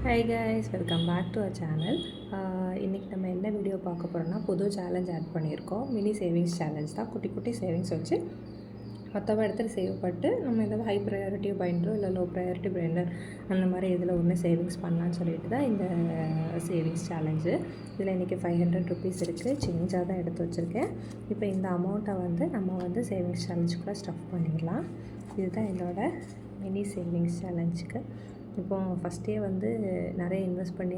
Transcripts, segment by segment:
Hi guys, welcome back to our channel. இன்றைக்கி நம்ம என்ன வீடியோ பார்க்க போகிறோம்னா, புது சேலஞ்ச் ஆட் பண்ணியிருக்கோம். மினி சேவிங்ஸ் சேலஞ்ச் தான். குட்டி குட்டி சேவிங்ஸ் வச்சு மொத்தமாக இடத்துல சேவ் பண்ணிட்டு நம்ம ஏதாவது ஹை ப்ரையாரிட்டி பைண்டரோ இல்லை லோ ப்ரையாரிட்டி பைண்டர் அந்த மாதிரி இதில் ஒன்று சேவிங்ஸ் பண்ணலான்னு சொல்லிட்டு தான் இந்த சேவிங்ஸ் சேலஞ்சு. இதில் இன்றைக்கி 500 ருபீஸ் இருக்குது. சேஞ்சாக தான் எடுத்து வச்சுருக்கேன். இப்போ இந்த அமௌண்ட்டை நம்ம சேவிங்ஸ் சேலஞ்சுக்குள்ளே ஸ்டஃப் பண்ணிடலாம். இதுதான் என்னோட மினி சேவிங்ஸ் சேலஞ்சுக்கு. இப்போது ஃபஸ்ட்டே நிறைய இன்வெஸ்ட் பண்ணி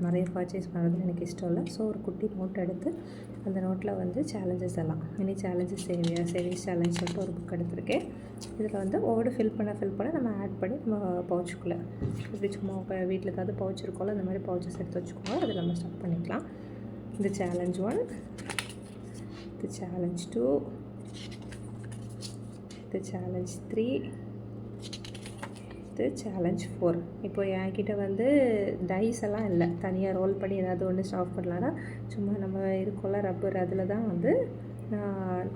நிறைய பர்ச்சேஸ் பண்ணுறது எனக்கு இஷ்டம் இல்லை. ஸோ ஒரு குட்டி நோட் எடுத்து அந்த நோட்டில் சேலஞ்சஸ் எல்லாம் மினி சேலஞ்சஸ் சேவிங்ஸ் சேலஞ்ச் சொல்லிட்டு ஒரு புக் எடுத்திருக்கேன். இதில் ஒவ்வொரு ஃபில் பண்ண நம்ம ஆட் பண்ணி நம்ம பவுச்சுக்குள்ளே இப்படி சும்மா இப்போ வீட்டில் ஏதாவது பவுச் இருக்கோம்ல, அந்த மாதிரி பவுச்சஸ் எடுத்து வச்சுக்கோங்க. அதில் நம்ம ஸ்டார்ட் பண்ணிக்கலாம். இந்த சேலஞ்ச் 1, இந்த சேலஞ்ச் 2, இந்த சேலஞ்ச் 3, இது சேலஞ்ச் 4. இப்போ என்கிட்ட டைஸ் எல்லாம் இல்லை. தனியாக ரோல் பண்ணி ஏதாவது ஒன்று ஸ்டாப் பண்ணலான்னா சும்மா நம்ம இருக்கோம்ல ரப்பர், அதில் தான் 1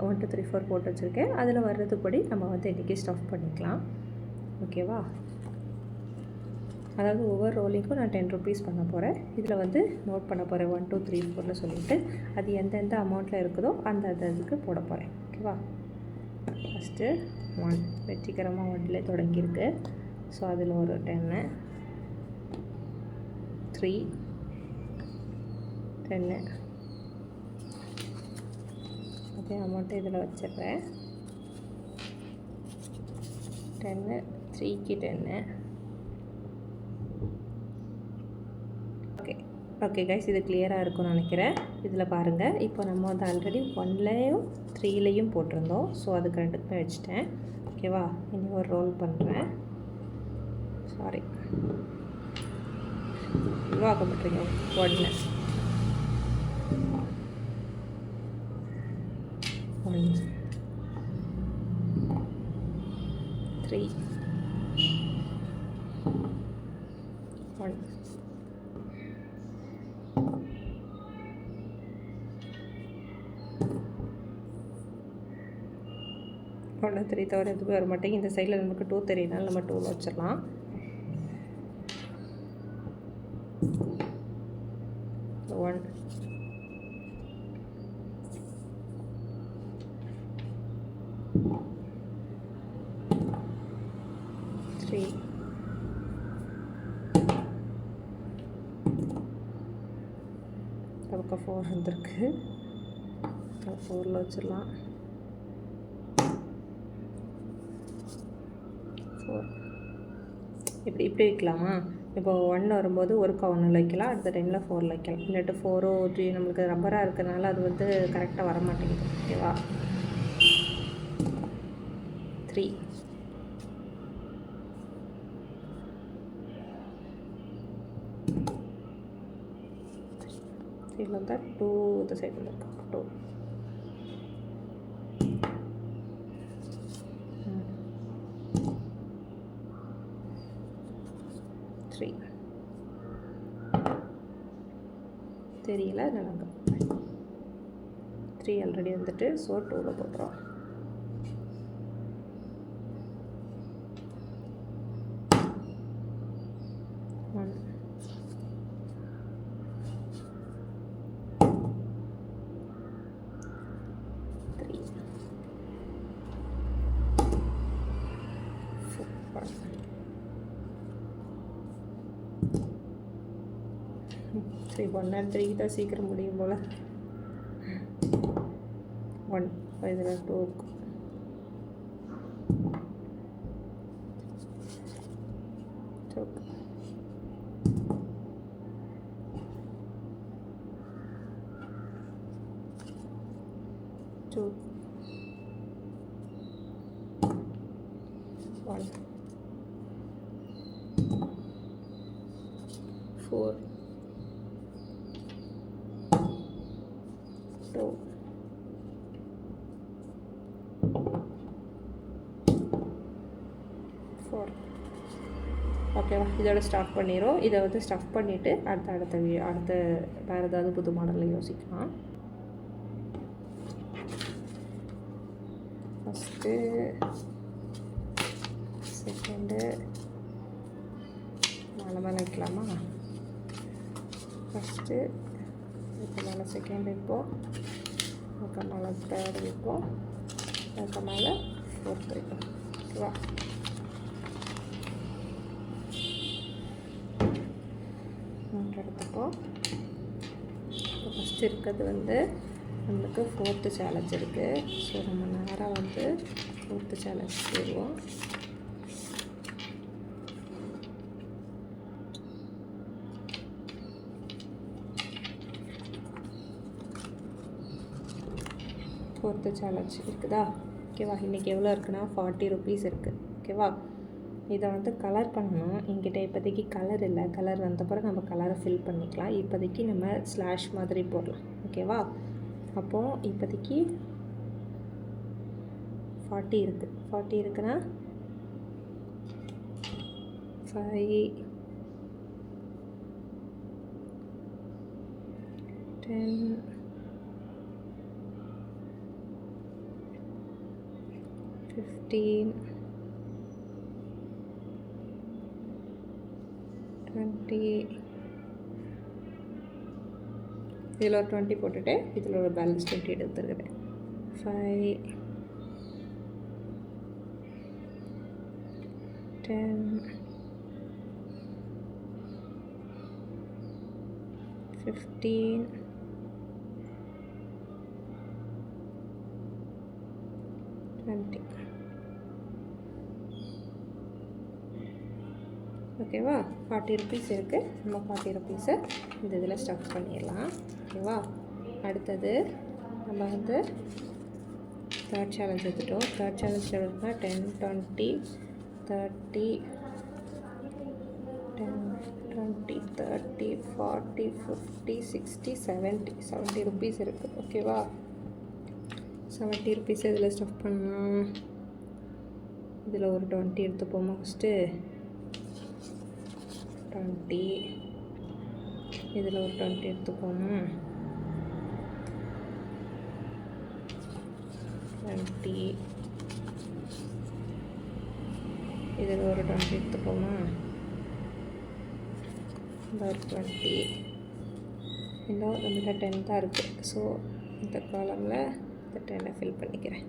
2 3 4 போட்டு வச்சுருக்கேன். அதில் வர்றதுபடி நம்ம இன்றைக்கி ஸ்டாப் பண்ணிக்கலாம். ஓகேவா? அதாவது ஒவ்வொரு ரோலிங்க்கும் நான் 10 ருபீஸ் பண்ண போகிறேன். இதில் நோட் பண்ண போகிறேன் 1 2 3 4ன்னு சொல்லிவிட்டு அது எந்தெந்த அமௌண்ட்டில் இருக்குதோ அந்த இதுக்கு போட போகிறேன். ஓகேவா? ஃபஸ்ட்டு 1 வெற்றிகரமாக 1லே தொடங்கியிருக்கு. ஸோ அதில் ஒரு 10, 3, 10 அதே அமௌண்ட்டு இதில் வச்சிடுறேன். 10, 3க்கு 10. ஓகே கைஸ், இது கிளியராக இருக்கும்னு நினைக்கிறேன். இதில் பாருங்கள், இப்போ நம்ம ஆல்ரெடி 1லேயும் 3லேயும் போட்டிருந்தோம். ஸோ அதுக்கு 2க்குமே வச்சுட்டேன். ஓகேவா? இனி ஒரு ரோல் பண்ணுறேன். சாரி, இவாக்கப்பட்டிருங்க. 1 3 1 1 3 தவிர எதுவும் வர மாட்டேங்க. இந்த சைடில் நமக்கு 2 தெரியுதுனால நம்ம 2ல வச்சிடலாம். 1 3 நமக்கு 4 வந்திருக்கு. 4ல் வச்சிடலாம். 4 இப்படி வைக்கலாமா? இப்போ 1 வரும்போது ஒருக்கா 1ல் வைக்கலாம், அடுத்த டைமில் 4ல் வைக்கலாம். இல்லாட்டி 4 3 நம்மளுக்கு ரப்பராக இருக்கிறதுனால அது கரெக்டாக வர மாட்டேங்குது. ஓகேவா? 3 இதில் 2 இந்த சைடில் இருக்கு. 2 3 தெரியல, நடங்க. 3 ஆல்ரெடி வந்துட்டு. ஸோ 2ல் போட்டுறோம். 1 3 4 சரி, 1 and 3 தான் சீக்கிரம் முடியும் போல். 1 இதில் 2 2 1 4 2 4. ஓகேவா? இதோட ஸ்டார்ட் பண்ணிடுறோம். இதை ஸ்டஃப் பண்ணிவிட்டு அடுத்த வேறு ஏதாவது புது மாடலில் யோசிக்கலாம். ஃபஸ்ட்டு, செகண்டு, மேலே மேலே வைக்கலாமா? ஃபஸ்ட்டு இதுக்கு மேலே செகண்ட் வைப்போம், அதுக்கு மேலே தேர்ட் வைப்போம், அதுக்கு மேலே ஃபோர்த் வைப்போம். ஓகேவா? எடுத்துப்போம். இப்போ ஃபஸ்ட்டு இருக்கிறது வந்து நம்மளுக்கு 4th சேலஞ்ச் இருக்குது. ஸோ நம்ம நேராக வந்து 4th சேலஞ்ச் போடுவோம். ஃபோர்த்து சேலஞ்ச் இருக்குதா? ஓகேவா? இன்றைக்கி எவ்வளோ இருக்குன்னா 40 rupees இருக்குது. ஓகேவா? இதை வந்து கலர் பண்ணணும். என்கிட்ட இப்போதைக்கு கலர் இல்லை. கலர் வந்த பிறகு நம்ம கலரை ஃபில் பண்ணிக்கலாம். இப்போதைக்கு நம்ம ஸ்லாஷ் மாதிரி போடலாம். ஓகேவா? அப்போது இப்போதைக்கு 40 இருக்குது. 40 இருக்குன்னா 5 10 15 20 இதில் ஒரு 20 போட்டுட்டு இதில் ஒரு பேலன்ஸ் 20 எடுத்துருக்கிறேன். 5 10 15 20. ஓகேவா? 40 rupees இருக்குது. நம்ம 40 rupees இந்த இதில் ஸ்டஃப் பண்ணிடலாம். ஓகேவா? அடுத்தது நம்ம வந்து தேர்ட் சேலஞ்ச் எடுத்துட்டோம். தேர்ட் சேலஞ்சில் இருக்குன்னா 10 20 30 10 20 30 40 50 60 70 rupees இருக்குது. ஓகேவா? 70 rupees இதில் ஸ்டஃப் பண்ணலாம். இதில் ஒரு 20 எடுத்துப்போமா? ஃபஸ்ட்டு 20 இதில் ஒரு 20 எடுத்துக்கோமா? 20 இதில் ஒரு 20 எடுத்துக்கோமா? இந்த ஒரு 20 இன்னும் நம்மகிட்ட 10 தான் இருக்குது. ஸோ இந்த காலமில் இந்த 10 ஃபில் பண்ணிக்கிறேன்.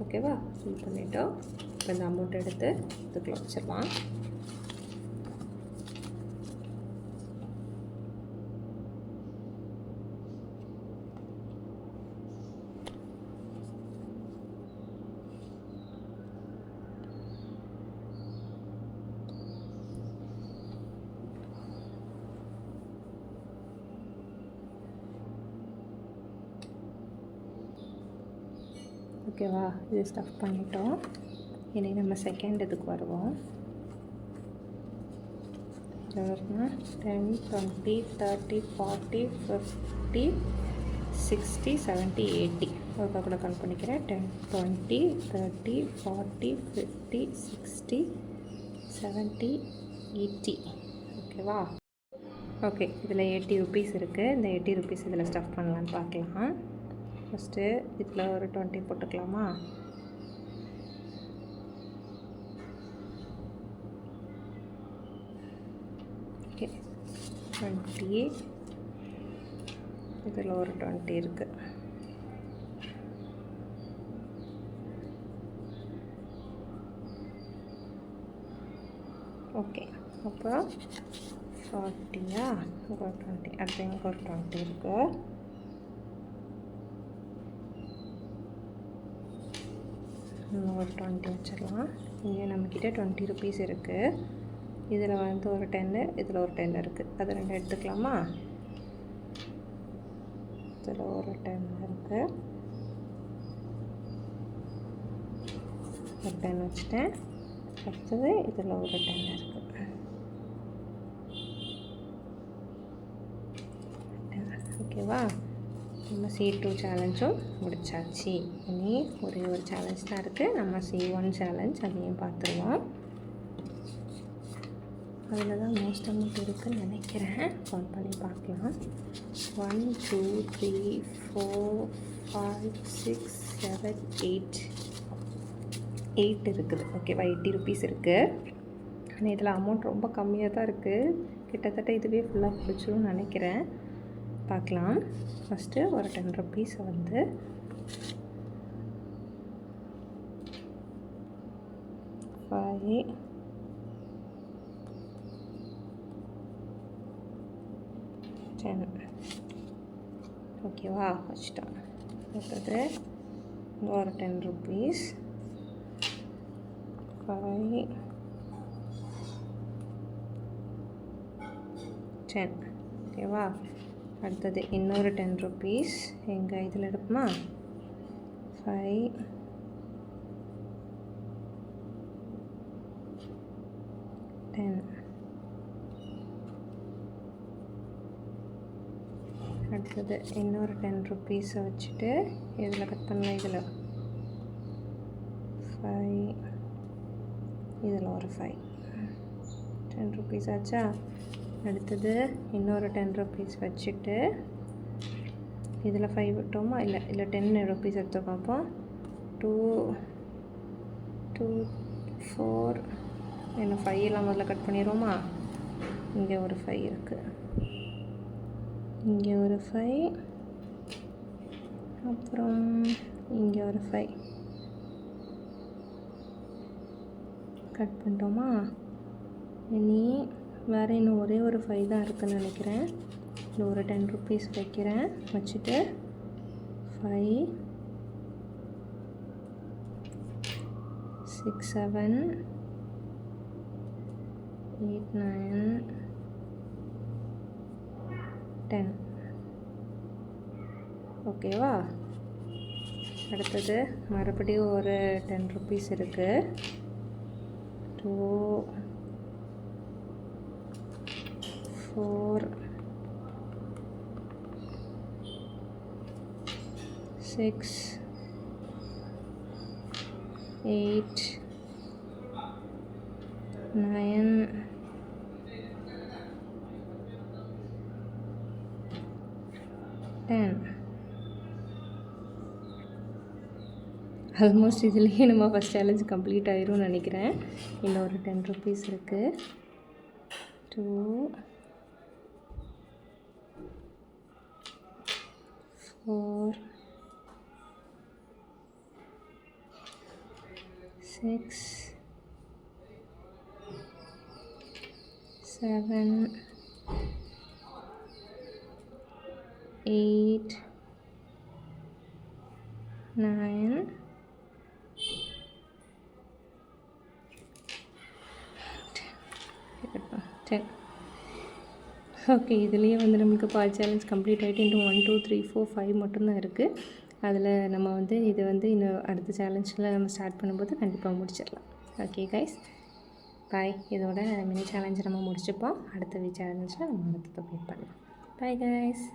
ஓகேவா? ஃபில் பண்ணிவிட்டோம். இப்போ இந்த அமௌண்ட் எடுத்து இதுக்குள்ள வச்சிடலாம். ஓகேவா? இது ஸ்டஃப் பண்ணிட்டோம். இனி நம்ம செகண்ட் இதுக்கு வருவோம். எவ்வளோனா 10 20 30 40 50 60 70 80 ஒருக்கா கூட கவுண்ட் பண்ணிக்கிறேன். 10 20 30 40 50 60 70 80. ஓகேவா? ஓகே, இதில் 80 rupees இருக்குது. இந்த 80 rupees இதில் ஸ்டஃப் பண்ணலான்னு பார்க்கலாம். ஃபஸ்ட்டு இதில் ஒரு 20 போட்டுக்கலாமா? ஓகே, 20 இதில் ஒரு 20 இருக்குது. ஓகே, அப்புறம் 40யா? ஒரு 20 அடுத்து எனக்கு ஒரு 20 இருக்குது. ஒரு 20 வச்சிடலாம். இங்கே நம்மக்கிட்ட 20 rupees இருக்குது. இதில் வந்து ஒரு 10 இதில் ஒரு 10 இருக்குது. அது ரெண்டு எடுத்துக்கலாமா? இதில் ஒரு 10 இருக்குது. ஒரு 10 வச்சுட்டேன். அடுத்தது இதில் ஒரு 10 இருக்குது. ஓகேவா? நம்ம C2 சேலஞ்சும் முடிச்சாச்சு. இனி ஒரே ஒரு சேலஞ்ச் தான் இருக்குது. நம்ம C1 சேலஞ்ச் அதையும் பார்த்துருவோம். அதில் தான் மோஸ்ட் அமௌண்ட் இருக்குதுன்னு நினைக்கிறேன். கவுண்ட் பண்ணி பார்க்கலாம். 1 2 3 4 5 6 7 8 இருக்குது. ஓகேவா? 80 rupees இருக்குது. இதில் அமௌண்ட் ரொம்ப கம்மியாக தான் இருக்குது. கிட்டத்தட்ட இதுவே ஃபுல்லாக பிடிச்சிரும்னு நினைக்கிறேன். பார்க்கலாம். ஃபஸ்ட்டு ஒரு 10 ருப்பீஸை வந்து $5 10 ஓகேவா வச்சுட்டோம். அடுத்தது ஒரு 10 ருப்பீஸ் 5 10 ஓகேவா. அடுத்தது இன்னொரு 10 ருப்பீஸ் எங்கள் இதில் எடுப்போமா 5 10. அடுத்தது இன்னொரு 10 ருப்பீஸை வச்சுட்டு இதில் கட் பண்ணலாம். இதில் 5 இதில் ஒரு 5 10 ருப்பீஸ் ஆச்சா. அடுத்தது இன்னொரு 10 ருப்பீஸ் வச்சுட்டு இதில் 5 விட்டோமா, இல்லை 10 ருப்பீஸ் எடுத்துக்கோம். அப்போ 2 2 4 என்ன 5 எல்லாம் முதல்ல கட் பண்ணிடுவோமா. இங்கே ஒரு 5 இருக்குது, இங்கே ஒரு 5, அப்புறம் இங்கே ஒரு 5 கட் பண்ணிட்டோமா. இனி வேறு இன்னும் ஒரே ஒரு 5 தான் இருக்குதுன்னு நினைக்கிறேன். இதில் ஒரு 10 ருப்பீஸ் வைக்கிறேன். வச்சுட்டு 5 6 7 8 9 10 ஓகேவா. அடுத்தது மறுபடியும் ஒரு 10 ருப்பீஸ் இருக்குது. 2 4 6 8 9 10. ஆல்மோஸ்ட் இதுலேயே நம்ம ஃபஸ்ட் சேலஞ்ச் கம்ப்ளீட் ஆயிரும்னு நினைக்கிறேன். இன்னொரு 10 ருப்பீஸ் இருக்குது. 2 4 6 7 8 9 10. ஓகே, இதுலேயே வந்து நம்மளுக்கு பால் சேலஞ்ச் கம்ப்ளீட் ஆகிட்டு இன்னும் 1 2 3 4 5 மட்டும்தான் இருக்குது. அதில் நம்ம வந்து இது வந்து இன்னும் அடுத்த சேலஞ்சில் நம்ம ஸ்டார்ட் பண்ணும்போது கண்டிப்பாக முடிச்சிடலாம். ஓகே கைஸ், பாய். இதோட மினி சேலஞ்சை நம்ம முடிச்சுப்போம். அடுத்த சேலஞ்சில் நம்ம அடுத்தது வெயிட் பண்ணலாம். Bye guys.